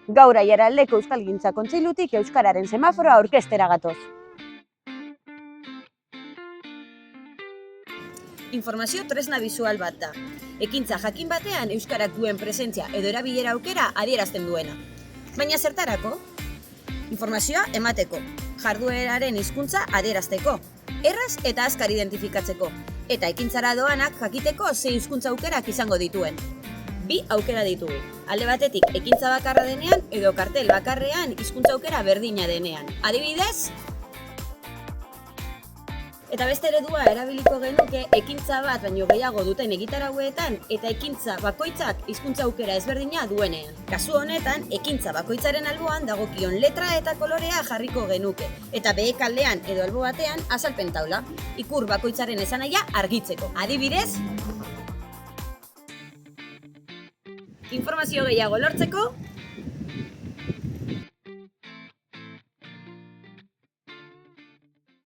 Gaur Aiaraldeko Euskalgintza Kontseilutik Euskararen semaforoa aurkeztera gatoz. Informazio tresna bisual bat da. Ekintza jakin batean euskarak duen presentzia edo erabilera aukera adierazten duena. Baina zertarako? Informazioa emateko, jardueraren hizkuntza adierazteko, erraz eta azkar identifikatzeko, eta ekintzara doanak jakiteko ze hizkuntza aukerak izango dituen. Bi aukera ditugu. Alde batetik ekintza bakarra denean edo kartel bakarrean hizkuntza aukera berdina denean. Adibidez, eta beste eredua erabiliko genuke ekintza bat baino gehiago duten egitarauetan eta ekintza bakoitzak hizkuntza aukera ezberdina duenean. Kasu honetan, ekintza bakoitzaren alboan dagokion letra eta kolorea jarriko genuke eta behek aldean edo albo batean azalpen taula, ikur bakoitzaren esanahia argitzeko. Adibidez, informazio gehiago lortzeko